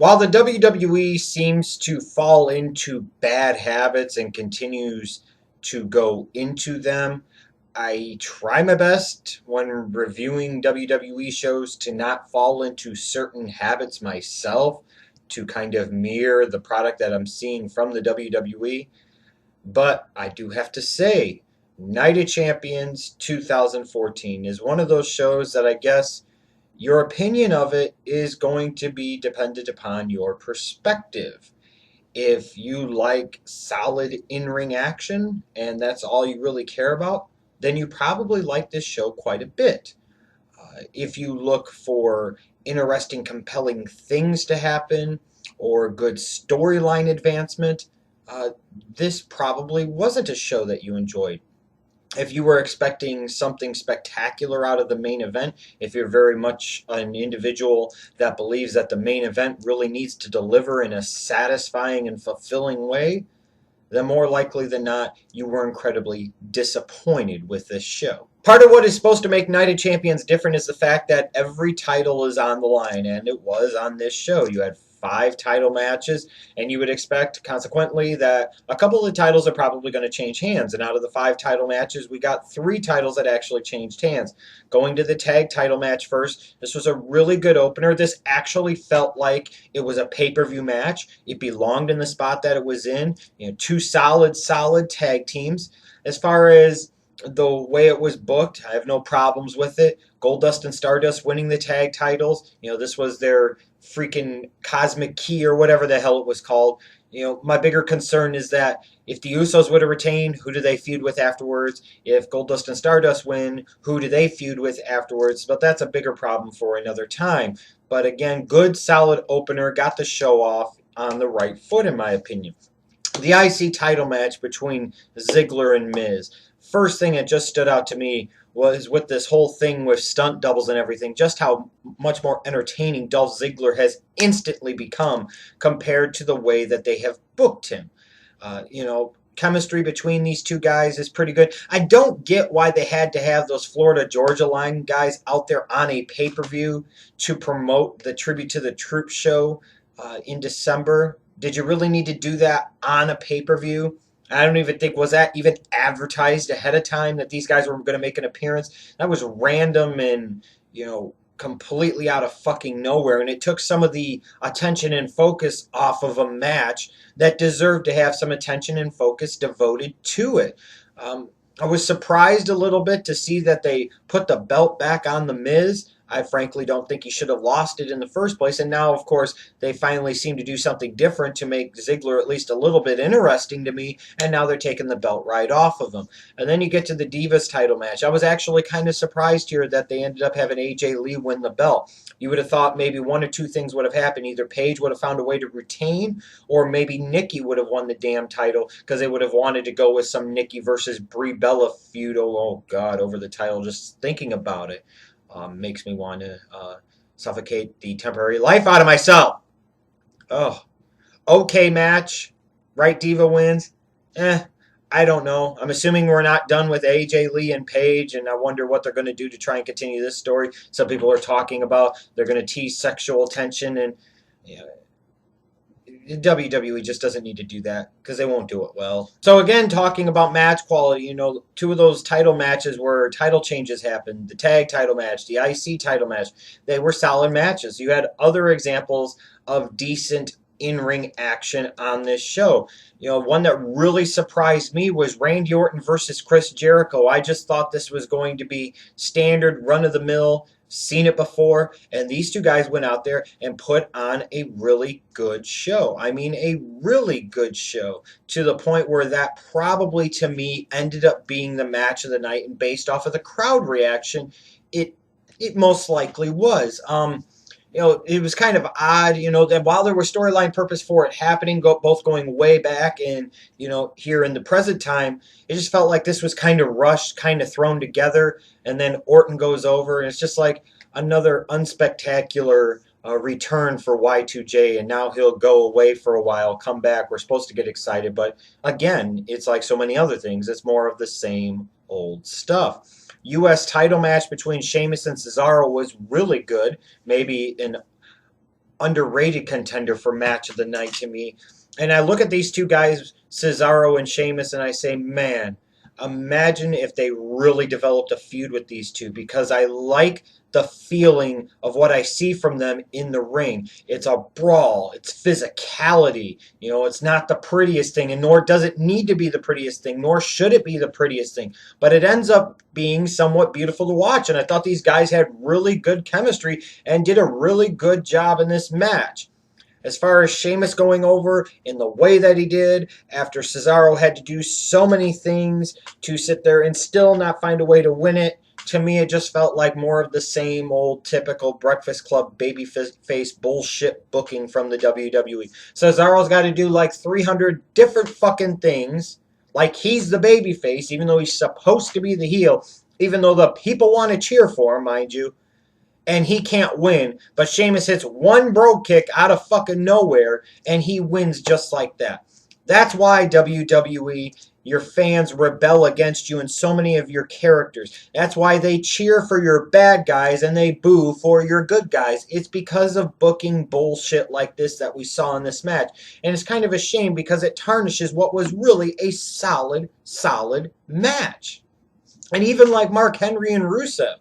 While the WWE seems to fall into bad habits and continues to go into them, I try my best when reviewing WWE shows to not fall into certain habits myself to kind of mirror the product that I'm seeing from the WWE. But I do have to say, Night of Champions 2014 is one of those shows that I guess your opinion of it is going to be dependent upon your perspective. If you like solid in ring action and that's all you really care about, then you probably like this show quite a bit. If you look for interesting, compelling things to happen or good storyline advancement, uh, this probably wasn't a show that you enjoyed. If you were expecting something spectacular out of the main event, if you're very much an individual that believes that the main event really needs to deliver in a satisfying and fulfilling way, then more likely than not, you were incredibly disappointed with this show. Part of what is supposed to make Night of Champions different is the fact that every title is on the line, and it was on this show. You had 5 title matches, and you would expect, consequently, that a couple of the titles are probably going to change hands. And out of the 5 title matches, we got 3 titles that actually changed hands. Going to the tag title match first, this was a really good opener. This actually felt like it was a pay-per-view match. It belonged in the spot that it was in. You know, two solid tag teams. As far as the way it was booked, I have no problems with it. Goldust and Stardust winning the tag titles. You know, this was their freaking cosmic key or whatever the hell it was called. You know, my bigger concern is that if the Usos would have retained, who do they feud with afterwards? If Goldust and Stardust win, who do they feud with afterwards? But that's a bigger problem for another time. But again, good solid opener, got the show off on the right foot in my opinion. The IC title match between Ziggler and Miz. First thing that just stood out to me was with this whole thing with stunt doubles and everything, just how much more entertaining Dolph Ziggler has instantly become compared to the way that they have booked him. Chemistry between these two guys is pretty good. I don't get why they had to have those Florida Georgia Line guys out there on a pay-per-view to promote the Tribute to the Troops show in December. Did you really need to do that on a pay-per-view? I don't even think, was that even advertised ahead of time that these guys were going to make an appearance? That was random and, completely out of fucking nowhere. And it took some of the attention and focus off of a match that deserved to have some attention and focus devoted to it. I was surprised a little bit to see that they put the belt back on The Miz. I frankly don't think he should have lost it in the first place. And now, of course, they finally seem to do something different to make Ziggler at least a little bit interesting to me. And now they're taking the belt right off of him. And then you get to the Divas title match. I was actually kind of surprised here that they ended up having AJ Lee win the belt. You would have thought maybe one or two things would have happened. Either Paige would have found a way to retain, or maybe Nikki would have won the damn title because they would have wanted to go with some Nikki versus Brie Bella feud. Oh, God, over the title. Just thinking about it. Makes me want to suffocate the temporary life out of myself. Oh, okay match. Right Diva wins. I don't know. I'm assuming we're not done with AJ Lee and Paige, and I wonder what they're going to do to try and continue this story. Some people are talking about they're going to tease sexual tension, and WWE just doesn't need to do that because they won't do it well. So again, talking about match quality, two of those title matches where title changes happened, the tag title match, the IC title match, they were solid matches. You had other examples of decent in-ring action on this show. One that really surprised me was Randy Orton versus Chris Jericho. I just thought this was going to be standard run-of-the-mill, seen it before, and these two guys went out there and put on a really good show. I mean, a really good show, to the point where that probably, to me, ended up being the match of the night, and based off of the crowd reaction, it most likely was. It was kind of odd, that while there was storyline purpose for it happening, both going way back and, here in the present time, it just felt like this was kind of rushed, kind of thrown together, and then Orton goes over, and it's just like another unspectacular return for Y2J, and now he'll go away for a while, come back, we're supposed to get excited, but again, it's like so many other things, it's more of the same old stuff. U.S. title match between Sheamus and Cesaro was really good. Maybe an underrated contender for match of the night to me. And I look at these two guys, Cesaro and Sheamus, and I say, man, imagine if they really developed a feud with these two, because I like the feeling of what I see from them in the ring. It's a brawl, it's physicality. It's not the prettiest thing, and nor does it need to be the prettiest thing, nor should it be the prettiest thing. But it ends up being somewhat beautiful to watch, and I thought these guys had really good chemistry and did a really good job in this match. As far as Sheamus going over in the way that he did, after Cesaro had to do so many things to sit there and still not find a way to win it, to me it just felt like more of the same old typical Breakfast Club babyface bullshit booking from the WWE. Cesaro's got to do like 300 different fucking things, like he's the babyface, even though he's supposed to be the heel, even though the people want to cheer for him, mind you. And he can't win, but Sheamus hits one Brogue Kick out of fucking nowhere, and he wins just like that. That's why WWE, your fans rebel against you and so many of your characters. That's why they cheer for your bad guys and they boo for your good guys. It's because of booking bullshit like this that we saw in this match. And it's kind of a shame because it tarnishes what was really a solid match. And even like Mark Henry and Rusev.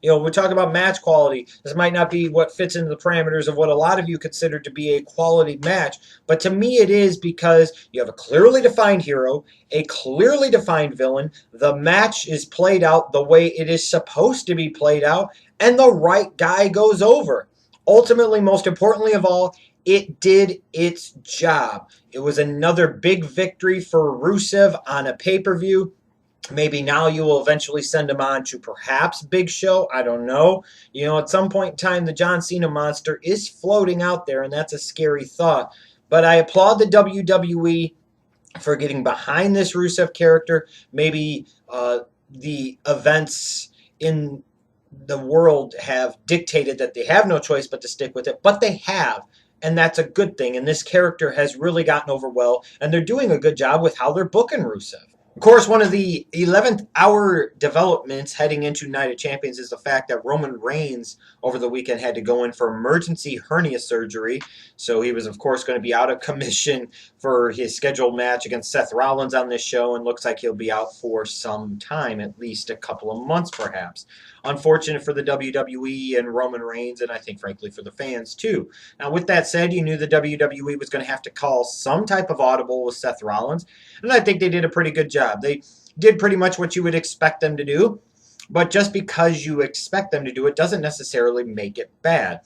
We talk about match quality. This might not be what fits into the parameters of what a lot of you consider to be a quality match, but to me it is, because you have a clearly defined hero, a clearly defined villain, the match is played out the way it is supposed to be played out, and the right guy goes over. Ultimately, most importantly of all, it did its job. It was another big victory for Rusev on a pay-per-view. Maybe now you will eventually send him on to perhaps Big Show. I don't know. At some point in time, the John Cena monster is floating out there, and that's a scary thought. But I applaud the WWE for getting behind this Rusev character. Maybe the events in the world have dictated that they have no choice but to stick with it, but they have. And that's a good thing. And this character has really gotten over well, and they're doing a good job with how they're booking Rusev. Of course, one of the 11th hour developments heading into Night of Champions is the fact that Roman Reigns over the weekend had to go in for emergency hernia surgery. So he was, of course, going to be out of commission for his scheduled match against Seth Rollins on this show, and looks like he'll be out for some time, at least a couple of months perhaps. Unfortunate for the WWE and Roman Reigns, and I think, frankly, for the fans too. Now, with that said, you knew the WWE was going to have to call some type of audible with Seth Rollins, and I think they did a pretty good job. They did pretty much what you would expect them to do, but just because you expect them to do it doesn't necessarily make it bad.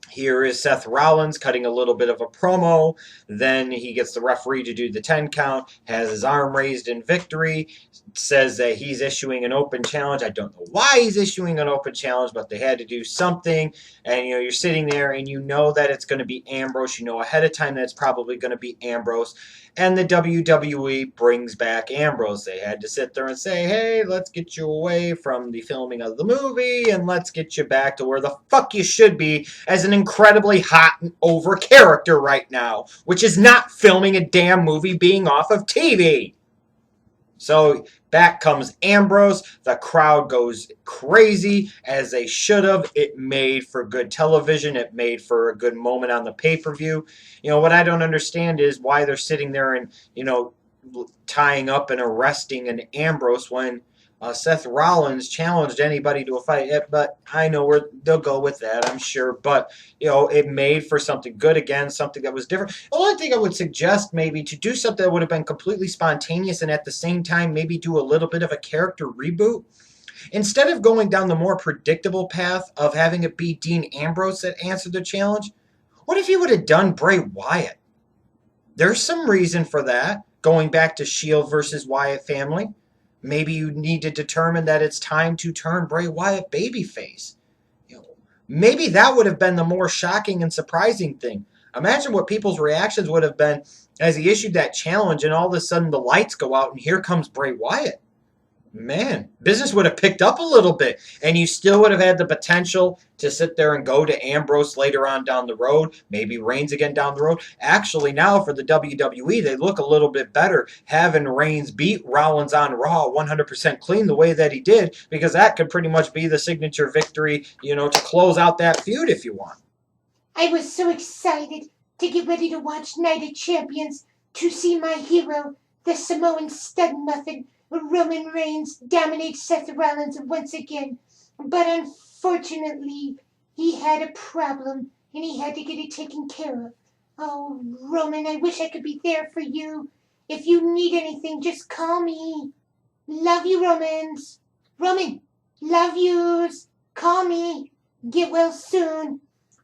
Here is Seth Rollins cutting a little bit of a promo. Then he gets the referee to do the 10 count, has his arm raised in victory, says that he's issuing an open challenge. I don't know why he's issuing an open challenge, but they had to do something. And, you're sitting there and you know that it's going to be Ambrose. You know ahead of time that it's probably going to be Ambrose. And the WWE brings back Ambrose. They had to sit there and say, hey, let's get you away from the filming of the movie and let's get you back to where the fuck you should be as an incredibly hot and over character right now, which is not filming a damn movie being off of TV. So back comes Ambrose. The crowd goes crazy, as they should have. It made for good television. It made for a good moment on the pay-per-view. What I don't understand is why they're sitting there and, tying up and arresting an Ambrose when Seth Rollins challenged anybody to a fight. But I know where they'll go with that, I'm sure. But, it made for something good again, something that was different. The only thing I would suggest maybe to do something that would have been completely spontaneous and at the same time maybe do a little bit of a character reboot. Instead of going down the more predictable path of having it be Dean Ambrose that answered the challenge, what if you would have done Bray Wyatt? There's some reason for that, going back to Shield versus Wyatt family. Maybe you need to determine that it's time to turn Bray Wyatt babyface. Maybe that would have been the more shocking and surprising thing. Imagine what people's reactions would have been as he issued that challenge and all of a sudden the lights go out and here comes Bray Wyatt. Man, business would have picked up a little bit, and you still would have had the potential to sit there and go to Ambrose later on down the road, maybe Reigns again down the road. Actually, now for the WWE, they look a little bit better having Reigns beat Rollins on Raw 100% clean the way that he did, because that could pretty much be the signature victory, to close out that feud if you want. I was so excited to get ready to watch Night of Champions to see my hero, the Samoan stud muffin, Roman Reigns, dominate Seth Rollins once again. But unfortunately, he had a problem and he had to get it taken care of. Oh, Roman, I wish I could be there for you. If you need anything, just call me. Love you, Romans. Roman, love yous. Call me. Get well soon.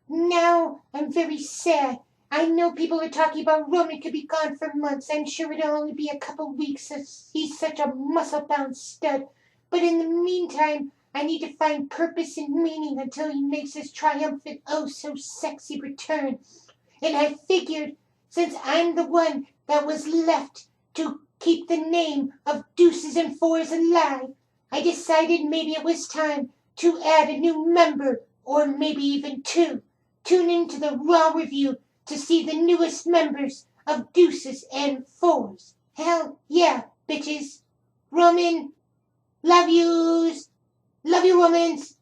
Now I'm very sad. I know people are talking about Roman could be gone for months. I'm sure it'll only be a couple weeks as he's such a muscle-bound stud. But in the meantime, I need to find purpose and meaning until he makes his triumphant, oh so sexy return. And I figured, since I'm the one that was left to keep the name of Deuces and Fours alive, I decided maybe it was time to add a new member, or maybe even two. Tune into the Raw review to see the newest members of Deuces and Fours. Hell yeah, bitches. Roman, love yous. Love you, Romans.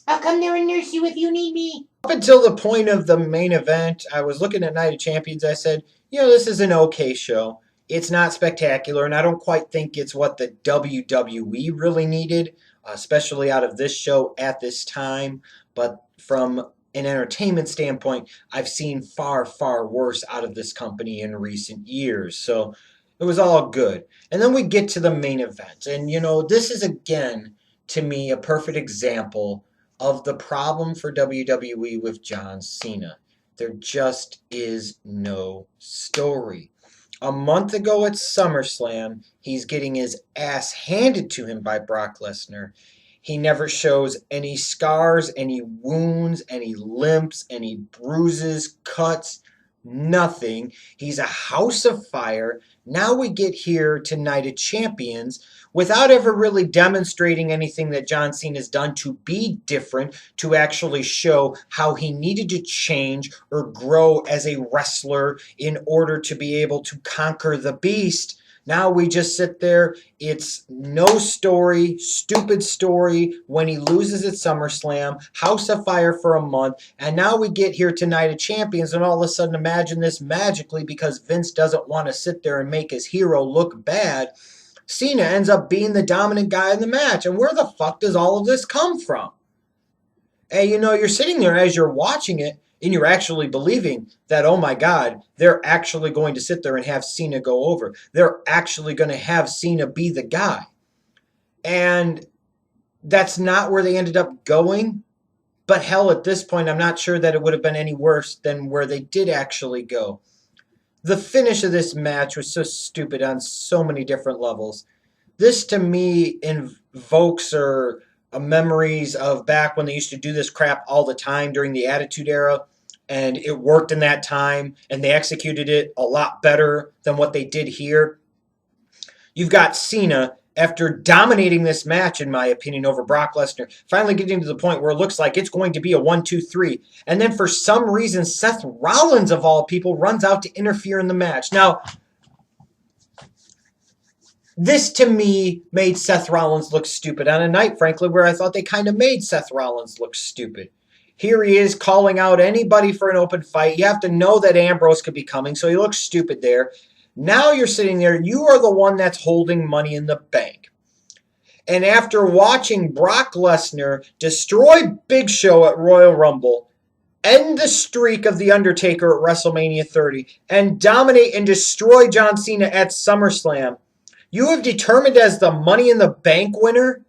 I'll come there and nurse you if you need me. Up until the point of the main event, I was looking at Night of Champions. I said, this is an okay show. It's not spectacular, and I don't quite think it's what the WWE really needed, especially out of this show at this time. But from an entertainment standpoint, I've seen far, far worse out of this company in recent years. So it was all good. And then we get to the main event. And, this is, again, to me, a perfect example of the problem for WWE with John Cena. There just is no story. A month ago at SummerSlam, he's getting his ass handed to him by Brock Lesnar. He never shows any scars, any wounds, any limps, any bruises, cuts, nothing. He's a house of fire. Now we get here to Night of Champions without ever really demonstrating anything that John Cena has done to be different, to actually show how he needed to change or grow as a wrestler in order to be able to conquer the beast. Now we just sit there. It's no story, stupid story when he loses at SummerSlam, House of Fire for a month, and now we get here to Night of Champions, and all of a sudden imagine this magically because Vince doesn't want to sit there and make his hero look bad. Cena ends up being the dominant guy in the match, and where the fuck does all of this come from? And you're sitting there as you're watching it, and you're actually believing that, oh my God, they're actually going to sit there and have Cena go over. They're actually going to have Cena be the guy. And that's not where they ended up going. But hell, at this point, I'm not sure that it would have been any worse than where they did actually go. The finish of this match was so stupid on so many different levels. This, to me, invokes memories of back when they used to do this crap all the time during the Attitude Era, and it worked in that time, and they executed it a lot better than what they did here. You've got Cena, after dominating this match, in my opinion, over Brock Lesnar, finally getting to the point where it looks like it's going to be a 1-2-3. And then for some reason, Seth Rollins, of all people, runs out to interfere in the match. Now, this, to me, made Seth Rollins look stupid on a night, frankly, where I thought they kind of made Seth Rollins look stupid. Here he is calling out anybody for an open fight. You have to know that Ambrose could be coming, so he looks stupid there. Now you're sitting there. You are the one that's holding Money in the Bank. And after watching Brock Lesnar destroy Big Show at Royal Rumble, end the streak of The Undertaker at WrestleMania 30, and dominate and destroy John Cena at SummerSlam, you have determined as the Money in the Bank winner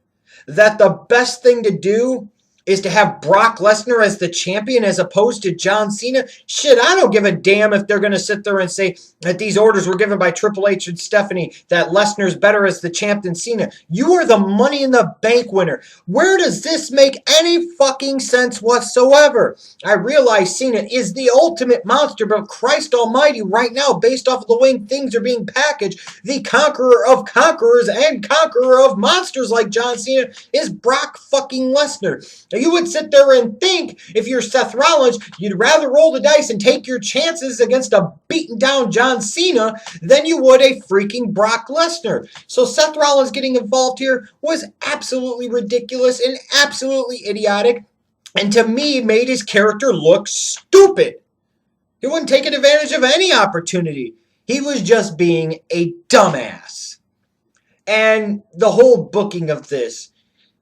that the best thing to do is to have Brock Lesnar as the champion as opposed to John Cena. Shit, I don't give a damn if they're going to sit there and say that these orders were given by Triple H and Stephanie, that Lesnar's better as the champ than Cena. You are the Money in the Bank winner. Where does this make any fucking sense whatsoever? I realize Cena is the ultimate monster, but Christ almighty, right now, based off of the way things are being packaged, the conqueror of conquerors and conqueror of monsters like John Cena is Brock fucking Lesnar. Now, you would sit there and think, if you're Seth Rollins, you'd rather roll the dice and take your chances against a beaten down John Cena than you would a freaking Brock Lesnar. So Seth Rollins getting involved here was absolutely ridiculous and absolutely idiotic. And to me, made his character look stupid. He wasn't taking advantage of any opportunity. He was just being a dumbass. And the whole booking of this,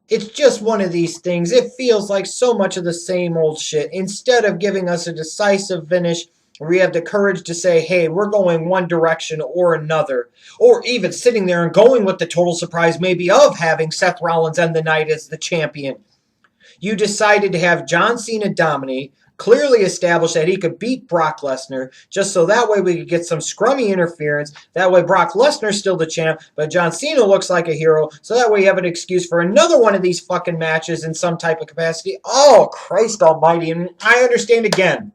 it's just one of these things. It feels like so much of the same old shit. Instead of giving us a decisive finish, we have the courage to say, hey, we're going one direction or another. Or even sitting there and going with the total surprise maybe of having Seth Rollins end the night as the champion. You decided to have John Cena dominate, clearly establish that he could beat Brock Lesnar, just so that way we could get some scrummy interference. That way Brock Lesnar's still the champ, but John Cena looks like a hero, so that way you have an excuse for another one of these fucking matches in some type of capacity. Oh, Christ almighty. And I understand again,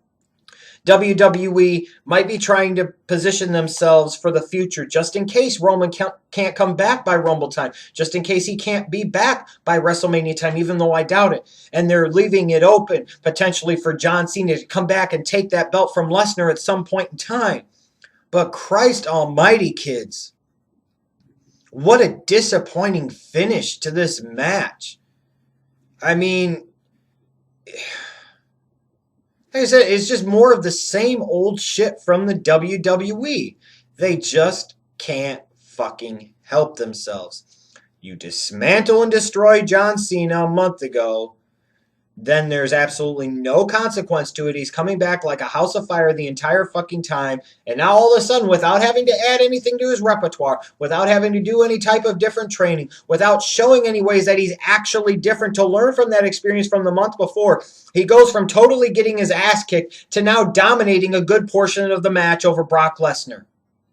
WWE might be trying to position themselves for the future just in case Roman can't come back by Rumble time, just in case he can't be back by WrestleMania time, even though I doubt it. And they're leaving it open potentially for John Cena to come back and take that belt from Lesnar at some point in time. But Christ almighty, kids, what a disappointing finish to this match. I mean, like I said, it's just more of the same old shit from the WWE. They just can't fucking help themselves. You dismantle and destroy John Cena a month ago. Then there's absolutely no consequence to it. He's coming back like a house of fire the entire fucking time. And now all of a sudden, without having to add anything to his repertoire, without having to do any type of different training, without showing any ways that he's actually different to learn from that experience from the month before, he goes from totally getting his ass kicked to now dominating a good portion of the match over Brock Lesnar.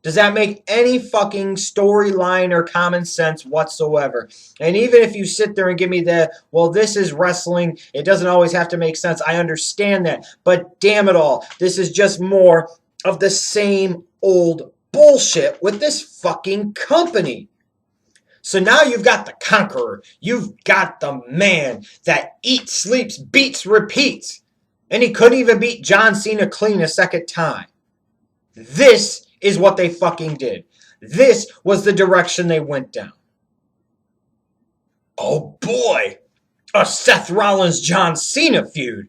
Does that make any fucking storyline or common sense whatsoever? And even if you sit there and give me the, well, this is wrestling, it doesn't always have to make sense. I understand that. But damn it all, this is just more of the same old bullshit with this fucking company. So now you've got the conqueror. You've got the man that eats, sleeps, beats, repeats. And he couldn't even beat John Cena clean a second time. This is what they fucking did. This was the direction they went down. Oh boy, a Seth Rollins-John Cena feud.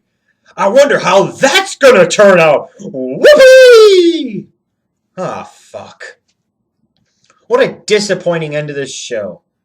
I wonder how that's gonna turn out. Whoopee! Ah, fuck. What a disappointing end to this show.